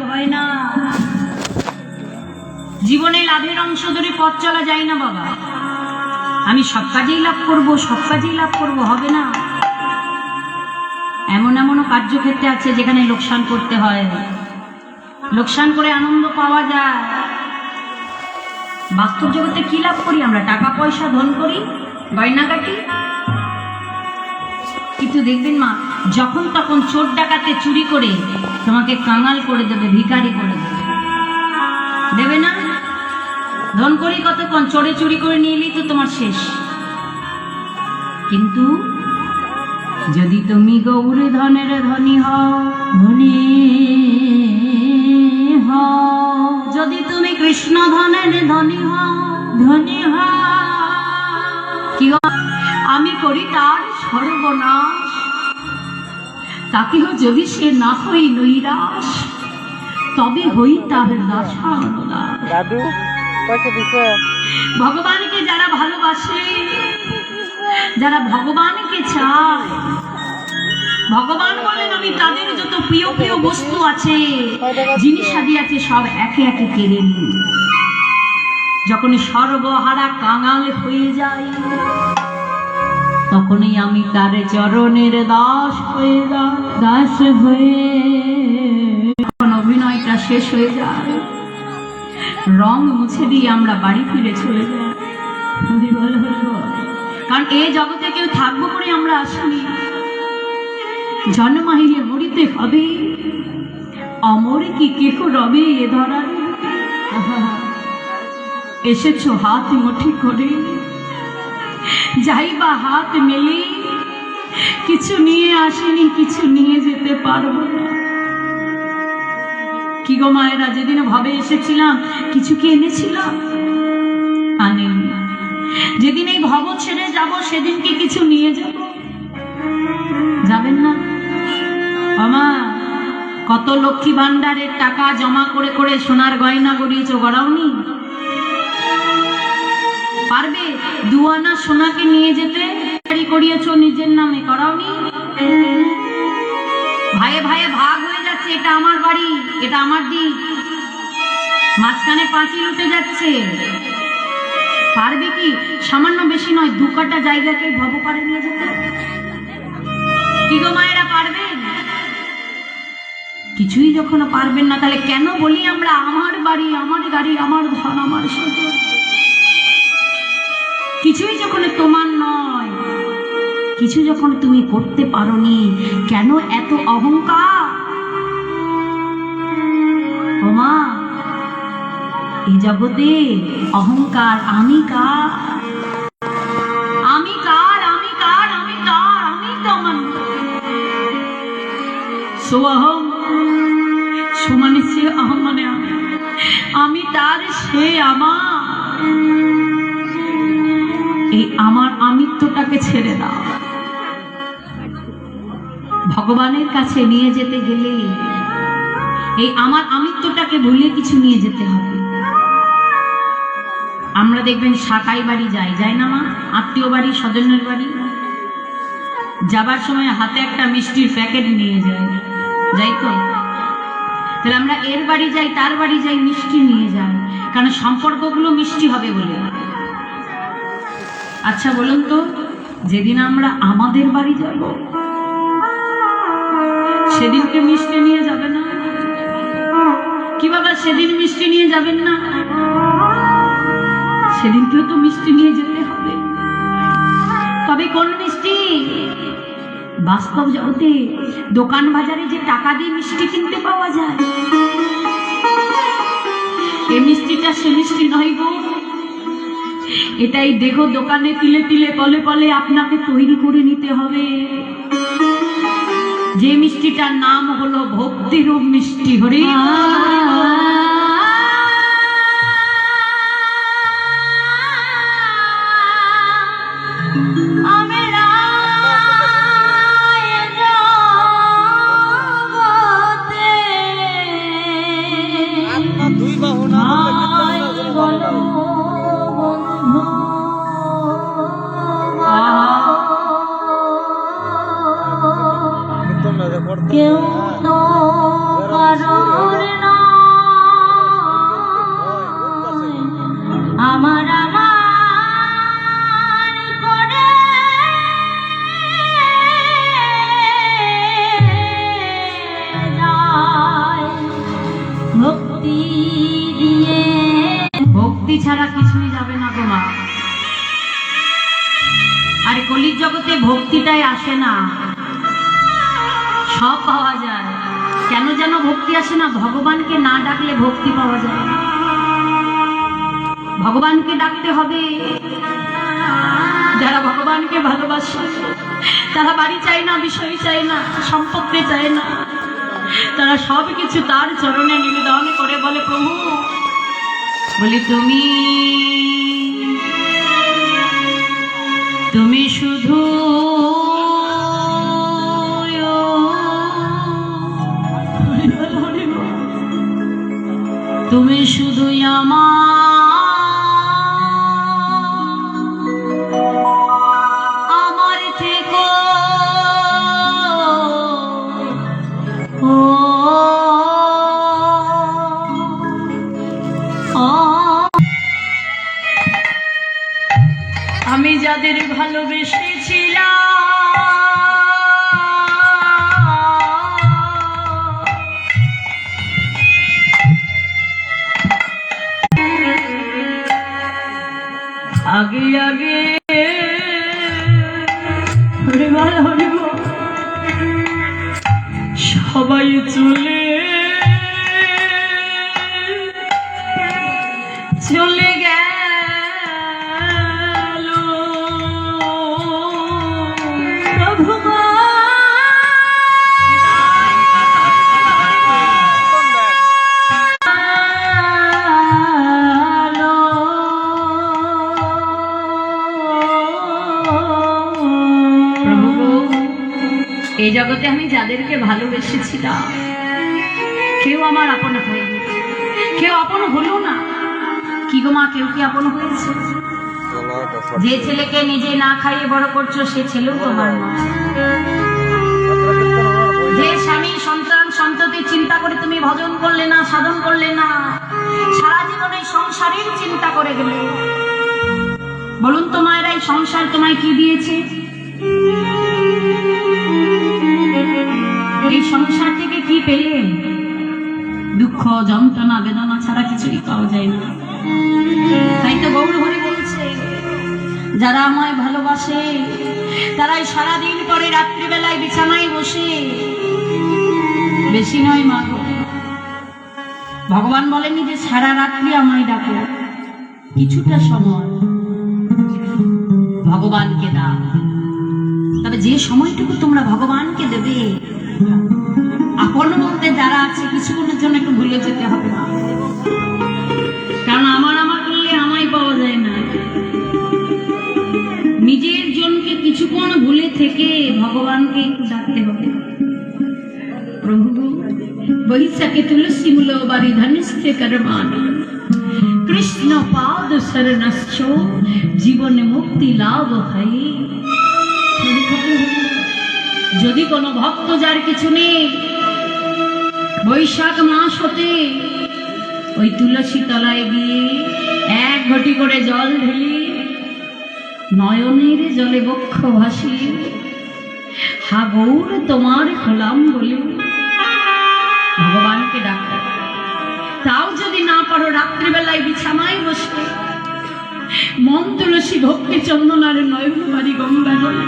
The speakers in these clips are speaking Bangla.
হয় না। জীবনে লাভের অংশ ধরে পথ চলা যায় না বাবা। আমি সব কাজেই লাভ করব, সব কাজেই লাভ করব, হবে না। এমন এমনও কার্যক্ষেত্রে আছে যেখানে লোকসান করতে হয়, লোকসান করে আনন্দ পাওয়া যায়। বাস্তব জগতে কি লাভ করি আমরা? টাকা পয়সা ধন করি, গয়না কাটি। কিন্তু দেখবেন মা, যখন তখন চোর ডাকাতে চুরি করে তোমাকে কাঙাল করে দেবে, ভিখারি করে দেবে, দেবে না? ধন করি কতক্ষণ, চোরে চুরি করে নিয়ে এলেই তো তোমার শেষ। কিন্তু যদি তুমি গৌর ধনের ধনী হও, ধনী হও, যদি তুমি কৃষ্ণ ধনের ধনী হও, ধনী হও, কি আমি করি তার সর্বনাশ, তাকেও যদি সে না হই নৈরাশ, তবে হই তার দাদু। ভগবানকে যারা ভালোবাসে, যারা ভগবানকে চায়, ভগবান বলেন আমি তাদের যত প্রিয় প্রিয় বস্তু আছে, জিনিসাদি আছে, সব একে একে কেড়ে নিই। যখন সর্বহারা কাঙাল হয়ে যায়, তখনই আমি তার চরণের দাস হয়ে যাই, দাস হয়ে। যখন অভিনয়টা শেষ হয়ে যায়, রং মুছে দিয়ে আমরা বাড়ি ফিরে চলে যাই। কারণ এই জগতে কেউ থাকবো করে আমরা আসিনি, জন্মাইলে মরিতে হবে, অমর কি কেহ রবে এ ধরার। এসেছো হাত মুঠি করে, যাইবা হাত মেলে, কিছু নিয়ে আসেনি, কিছু নিয়ে যেতে পারবো না। কি গো মায়েরা, যেদিন ভাবে এসেছিলাম কিছু কি এনেছিলাম? আনেনি। যেদিন এই ভব ছেড়ে যাব, সেদিন কি কিছু নিয়ে যাব? যাবেন না? আমা কত লক্ষ্মী ভান্ডারের টাকা জমা করে করে সোনার গয়না গড়িয়েছ, গড়াওনি? পারবে 2 আনা সোনাকে নিয়ে যেতে? করিয়েছ নিজের নামে, করাওনি? ভাইয়ে ভাইয়ে ভাগ হয়ে যাচ্ছে, এটা আমার বাড়ি, এটা আমার দিক, মাঝখানে পাঁচিল উঠে যাচ্ছে। পারবে কি? সামান্য বেশি নয়, 2 কাটা জায়গাকে ভব পারে নিয়ে যেতে। কি গো মায়েরা, পারবেন? কিছুই যখন পারবেন না, তাহলে কেন বলি আমরা আমার বাড়ি, আমার গাড়ি, আমার ধন, আমার সম্পদ? কিছুই যখন তোমার নয়, কিছু যখন তুমি করতে পারোনি, কেন এত অহংকার? ও মা, এই জগতে অহংকার, আমি কার, আমি কার, আমি কার, আমি কার, আমি তোমার। সোহম, সমানে সে আহম, মানে আমি তার, সে আমার। এই আমার আমিত্বটাকে ছেড়ে দাও। ভগবানের কাছে নিয়ে যেতে গেলে এই আমার আমিত্বটাকে ভুলে কিছু নিয়ে যেতে হবে। আমরা দেখবেন সাকাই বাড়ি যাই, যাই না মা? আত্মীয় বাড়ি, স্বজনের বাড়ি যাবার সময় হাতে একটা মিষ্টির প্যাকেট নিয়ে যাই, যাই তো? তাহলে আমরা এর বাড়ি যাই, তার বাড়ি যাই, মিষ্টি নিয়ে যাই, কারণ সম্পর্কগুলো মিষ্টি হবে বলে। আচ্ছা বলুন তো, যেদিন আমরা আমাদের বাড়ি যাব, সেদিনকে মিষ্টি নিয়ে যাবে না? কি বাবা, সেদিন মিষ্টি নিয়ে যাবেন না? সেদিনকেও তো মিষ্টি নিয়ে যেতে হবে। তবে কোন মিষ্টি? বাস্তব জগতে দোকান বাজারে যে টাকা দিয়ে মিষ্টি কিনতে পাওয়া যায়, এই মিষ্টিটা সে মিষ্টি নয় গো। এটাই দেখো, দোকানে তিলে তিলে কলে কলে আপনাকে তৈরি করে নিতে হবে। যে মিষ্টিটার নাম হলো ভক্তিরূপ মিষ্টি। হরি কেউ তো কারোর না ছাড়া কিছুই যাবে না গো মা। আর কলির জগতে ভক্তিটাই আসে না, সব পাওয়া যায়। কেন যেন ভক্তি আসে না? ভগবানকে না ডাকলে ভক্তি পাওয়া যায় না। ভগবানকে ডাকতে হবে। যারা ভগবানকে ভালোবাসে তারা বাড়ি চায় না, বিষয় চায় না, সম্পত্তি চায় না, তারা সব কিছু তার চরণে নিবেদন করে বলে, প্রভু বলি তুমি তুমি শুধু তুমি শুধু আমার থেকো ও আমি যাদের ভালোবেসেছিলাম আগে আগে সবাই চলে চলে গেল এই জগতে আমি যাদেরকে ভালোবেসেছিলাম কেউ আমার আপন হয়নি, কেউ আপন হলো না। কি গো মা, কেউ কি আপন হয়েছে? যে ছেলেকে নিজে না খাইয়ে বড় করছো সে ছেলেও তোমার না। যে স্বামী সন্তান সন্ততির চিন্তা করে তুমি ভজন করলে না, সাধন করলে না, সারা জীবনে সংসারের চিন্তা করে গেলে, বলুন তো মায়েরা, এই সংসার তোমায় কি দিয়েছে? এই সংসার থেকে কি পেলেন? দুঃখ, যন্ত্রণা, বেদনা ছাড়া কিছুই পাওয়া যায় না। তাই তো গৌর হরি বলছে, যারা আমায় ভালোবাসে তারাই সারাদিন পরে রাত্রিবেলায় বিছানায় বসে, বেশি নয় মা গো, ভগবান বলেনি যে সারা রাত্রি আমায় ডাকো, কিছুটা সময় ভগবানকে দাও। তবে যে সময়টুকু তোমরা ভগবানকে দেবে, আপন বলতে যারা আছে কিছুক্ষণের জন্য একটু ভুলে যেতে হবে না। কারণ আমার আমার করলে আমায় পাওয়া যায় না। নিজের জনকে কিছুক্ষণ ভুলে থেকে ভগবানকে একটু ডাকতে হবে। প্রভু বৈশাখে তুলসী মূল বাড়ি ধনিষ্ঠে করমানা কৃষ্ণ পাদ শরণশ্চ জীবনে মুক্তি লাভ হয়। যদি কোনো ভক্ত যার কিছু নেই, বৈশাখ মাস হতে ওই তুলসী তলায় গিয়ে এক ঘটি করে জল ঢেলে নয়নের জলে বক্ষ ভাসিয়ে হা গৌর তোমার হলাম বলে ভগবানকে ডাকো। তাও যদি না পারো, রাত্রিবেলায় বিছানায় বসে মন তুলসী ভক্তি চন্দনার নয়ন বাড়ি গঙ্গা জলে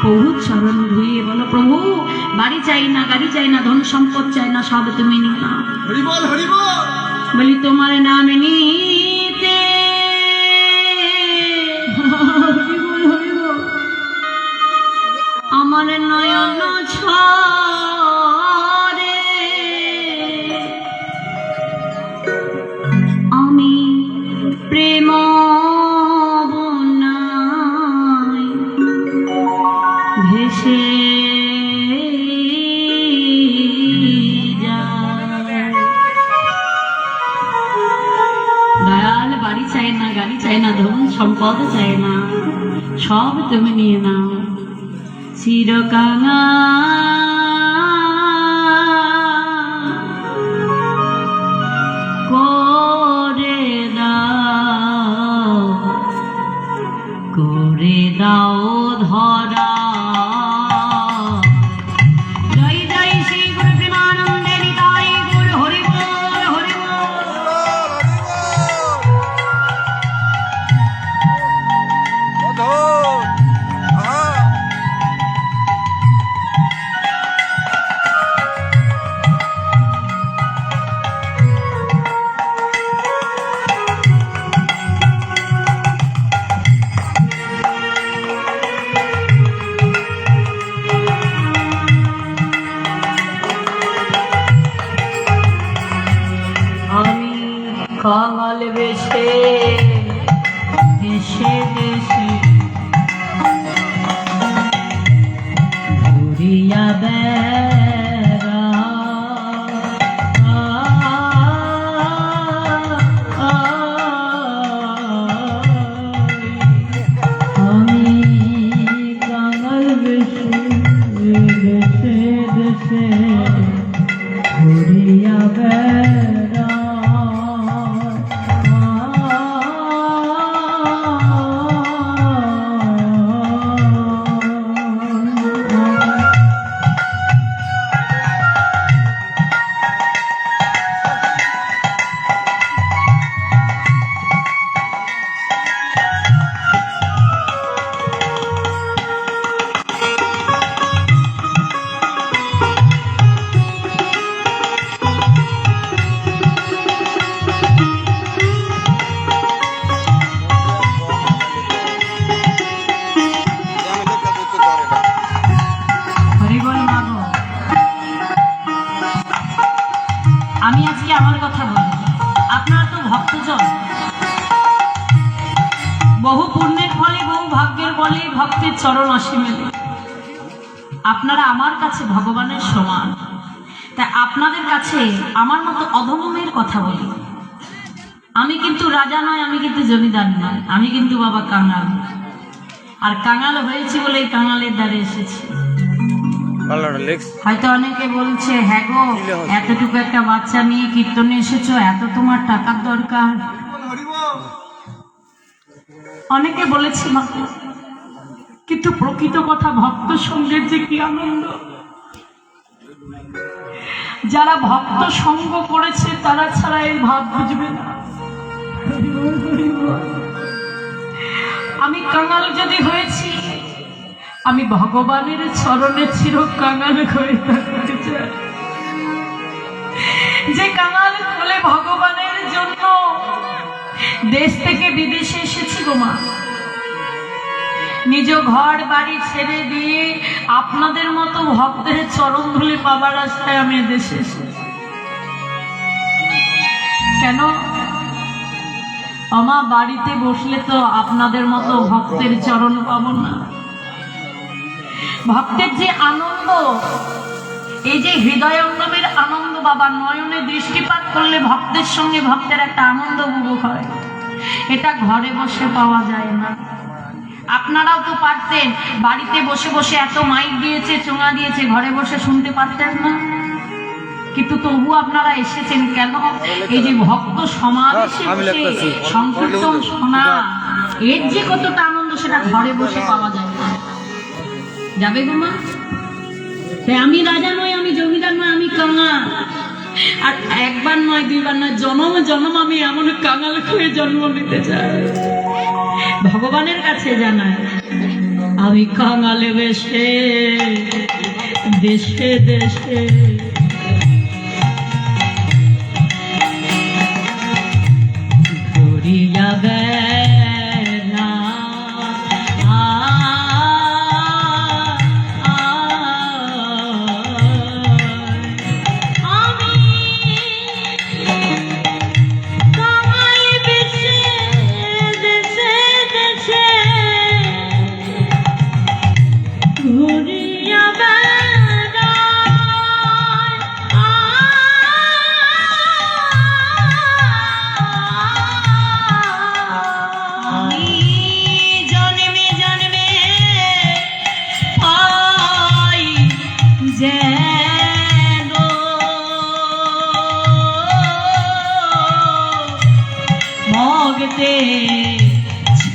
প্রভু চরণ ধুয়ে বলো, প্রভু বাড়ি চাই না, গাড়ি চাই না, ধন সম্পদ চাই না, সব তুমি নিও না। হরি বল হরি বল। বলি তোমার নামে নিতে হরি বল হরি বল। আমার নয়ন ছরে আমি প্রেম ভেসে দয়াল বাড়ি চাই না, গাড়ি চাই না, ধন সম্পদ চাই না, সব তুমি নিয়ে নাও। চিরকাঙা করে দাও, করে দাও ধরা। কাঙাল বেশে দেশে দেশে ঘুরিয়া বেড়া আমি কাঙাল বেশে দেশে দেশে ঘুরিয়া বেড়া আমি আজকে আমার কথা বলি। আপনারা তো ভক্তজন, বহু পুণ্যের ফলে বহু ভাগ্যের বলে ভক্তের চরণ আসে মেলে। আপনারা আমার কাছে ভগবানের সমান, তাই আপনাদের কাছে আমার মতো অধমের কথা বলি। আমি কিন্তু রাজা নয়, আমি কিন্তু জমিদার নয়, আমি কিন্তু বাবা কাঙাল। আর কাঙাল হয়েছি বলে কাঙালের দ্বারে এসেছি। হয়তো অনেকে বলছে, হ্যাঁ গো, এতটুকু একটা বাচ্চা নিয়ে কীর্তনে এসেছো, এত তোমার টাকার দরকার। অনেকে বলেছি মাকে, কিন্তু প্রকৃত কথা ভক্ত সঙ্গের যে কি আনন্দ। যারা ভক্ত সঙ্গ করেছে তারা ছাড়া এই ভাব বুঝবে না। আমি কাঙাল যদি হয়েছি, আমি ভগবানের চরণে চির কাঙাল হয়ে থাকতে চাই। যে কাঙাল বলে ভগবানের জন্য দেশ থেকে বিদেশে এসেছি গো মা, নিজ ঘর বাড়ি ছেড়ে দিয়ে আপনাদের মতো ভক্তের চরণ ধুলি পাবার আশায় আমি দেশে এসেছি। কেন আমা বাড়িতে বসলে তো আপনাদের মতো ভক্তের চরণ পাবো না। ভক্তের যে আনন্দ, এই যে হৃদয়ঙ্গমের আনন্দ, বাবা নয়নে দৃষ্টিপাত করলে ভক্তের সঙ্গে ভক্তের একটা আনন্দ উপভোগ হয়, এটা ঘরে বসে পাওয়া যায় না। আপনারাও তো পারতেন, বাড়িতে বসে বসে এত মাইক দিয়েছে, চোঙা দিয়েছে, ঘরে বসে শুনতে পারতেন না। কিন্তু তবু আপনারা এসেছেন কেন? এই যে ভক্ত সমাবেশে বসে সংকীর্তন শোনা, এর যে কতটা আনন্দ সেটা ঘরে বসে পাওয়া যায় না। যাবে গো মা? তাই আমি রাজা নয়, আমি জমিদার নয়, আমি কাঙাল। আর একবার নয়, দুইবার নয়, জন্ম জন্ম আমি এমন কাঙাল হয়ে জন্ম নিতে চাই। ভগবানের কাছে জানাই, আমি কাঙাল বেশে দেশে দেশে ঘুরিয়া বেড়া।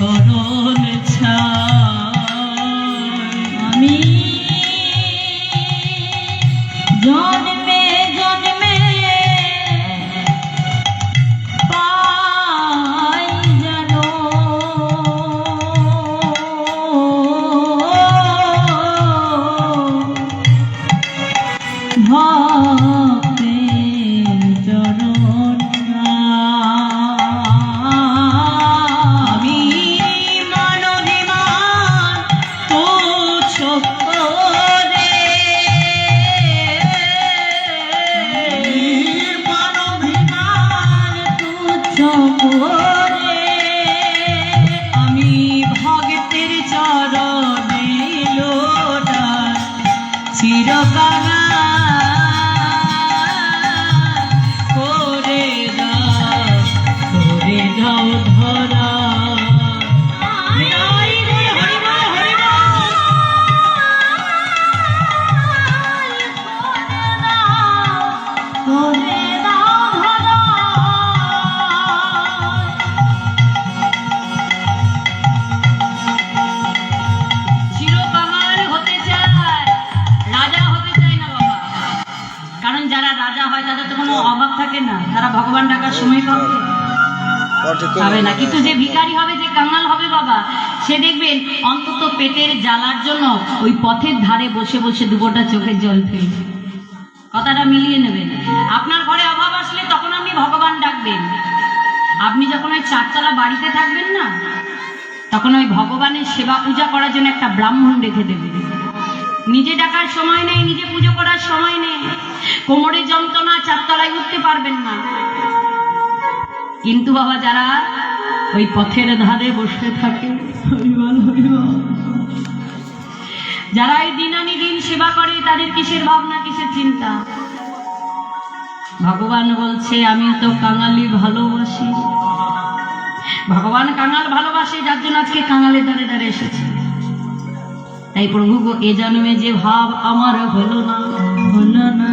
চরণ আমি জন্মে জন্মে পাই যেন ভক্তে চরণ ঘরে তো কোনো অভাব থাকে না, তারা ভগবান ডাকার সময় পাবে পাবে না। কিন্তু যে ভিখারি হবে, যে কাঙাল হবে বাবা, সে দেখবেন অন্তত পেটের জ্বালার জন্য ওই পথের ধারে বসে বসে দুপোটা চোখের জল ফেলবে। কথাটা মিলিয়ে নেবেন। আপনার ঘরে অভাব আসলে তখন আপনি ভগবান ডাকবেন। আপনি যখন ওই চারতলা বাড়িতে থাকবেন না, তখন ওই ভগবানের সেবা পূজা করার জন্য একটা ব্রাহ্মণ রেখে দেবেন। নিজে ডাকার সময় নেই, নিজে পুজো করার সময় নেই, কোমরে যন্ত্রণা, চারতলায় উঠতে পারবেন না। কিন্তু বাবা যারা ওই পথের ধারে বসে থাকে, যারা এই দিন আনি দিন সেবা করে, তাদের কিসের ভাবনা, কিসের চিন্তা? ভগবান বলছে আমি তো কাঙালি ভালোবাসি। ভগবান কাঙাল ভালোবাসে, যার জন্য আজকে কাঙালের দ্বারে দ্বারে এসেছে। তাই প্রভু গো, এ জন্মে যে ভাব আমার হলো না, হলো না।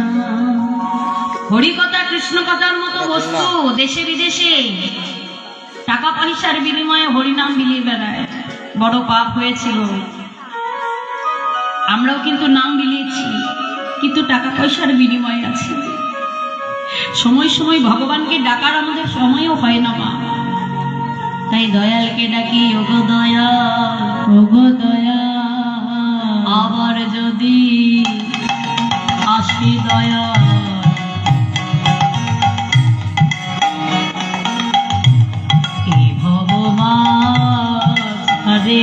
হরিকথা কৃষ্ণ কথার মতো বস্তু দেশে বিদেশে টাকা পয়সার বিনিময়ে হরিনাম বিলিয়ে বেড়ায়, বড় পাপ হয়েছিল। আমরাও কিন্তু নাম বিলিয়েছি, কিন্তু টাকা পয়সার বিনিময়ে আছে। সময় সময় ভগবানকে ডাকার আমাদের সময়ও হয় না মা। তাই দয়ালকে ডাকি, ওগো দয়াল, ওগো দয়াল, আবার যদি আসি দয়াল, এই ভগবান হরে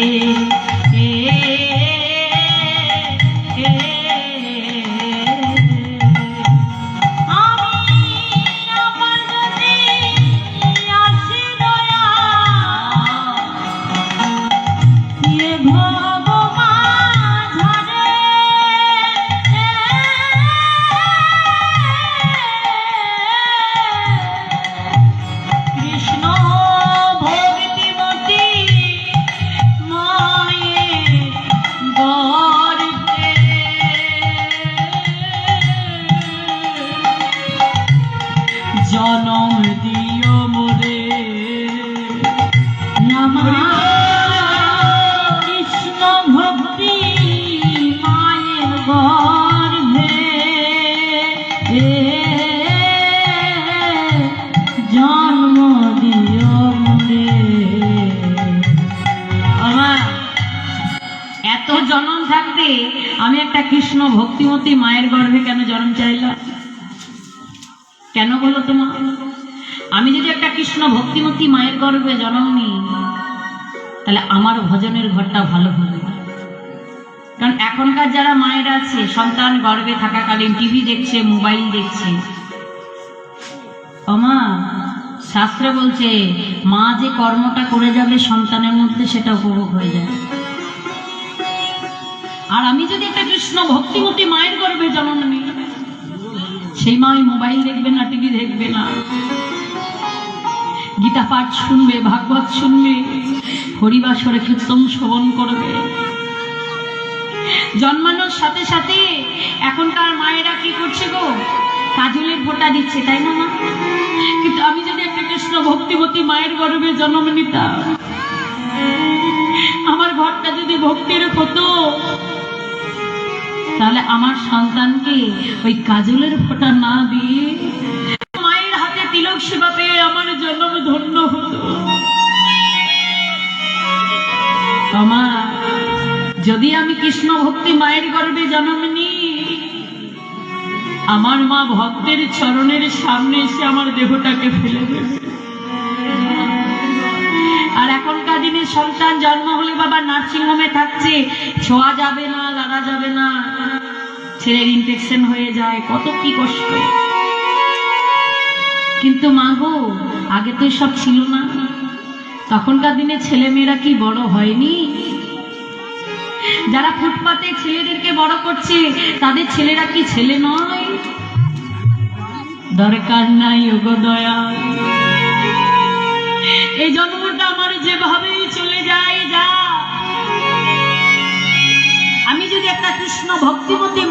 জনম দিও মোরে নমঃ কৃষ্ণ ভক্তি মায়ের গর্ভে, জন্ম দিও মোরে। আমার এত জন্ম থাকতে আমি একটা কৃষ্ণ ভক্তিমতী মায়ের গর্ভে কেন জন্ম চাইলাম? কেন বলো তোমার? আমি যদি একটা কৃষ্ণ ভক্তিমতী মায়ের গর্ভে জন্ম নিই, তাহলে আমার ভজনের ঘরটা ভালো হবে। কারণ এখনকার যারা মায়েরা আছে, সন্তান গর্ভে থাকাকালীন টিভি দেখছে, মোবাইল দেখছে। মা, শাস্ত্র বলছে মা যে কর্মটা করে যাবে সন্তানের মধ্যে, সেটা উপভোগ হয়ে যায়। আর আমি যদি একটা কৃষ্ণ ভক্তিমতী মায়ের গর্ভে জন্ম নিই, সেই মা ওই মোবাইল দেখবে না, টিভি দেখবে না, গীতা পাঠ শুনবে, ভাগবত শুনবে, হরিবাসরে কীর্তন শ্রবণ করবে। জন্মানোর সাথে সাথে এখনকার মায়েরা কি করছে গো? কাজলের ফোঁটা দিচ্ছে, তাই না মা? কিন্তু আমি যদি একটা কৃষ্ণ ভক্তিমতী মায়ের গর্ভে জন্ম নিতাম, আমার ঘরটা যদি ভক্তির হতো, তাহলে আমার সন্তানকে ওই কাজলের ফোঁটা না দিয়ে মায়ের হাতে তিলক সেবা পেয়ে আমার জন্ম ধন্য হতো। আমার যদি আমি কৃষ্ণ ভক্তি মায়ের গর্ভে জন্ম নিই, আমার মা ভক্তের চরণের সামনে এসে আমার দেহটাকে ফেলে দেবে। আর এখনকার দিনে সন্তান জন্ম হলে বাবা নার্সিংহোমে থাকছে, ছোঁয়া যাবে না, লাগা যাবে না, ছেলের ইনফেকশন হয়ে যায়, কত কি কষ্ট। কিন্তু মা গো, আগে তো সব ছিল না। তখনকার দিনে ছেলে মেয়েরা কি বড় হয়নি? যারা ফুটপাতে ছেলেদেরকে বড় করছে, তাদের ছেলেরা কি ছেলে নয়? দরকার নাই ওগো দয়াল, এই জন্মটা আমার যেভাবেই চলে যায়, যা। আমি যদি একটা কৃষ্ণ ভক্তিমতী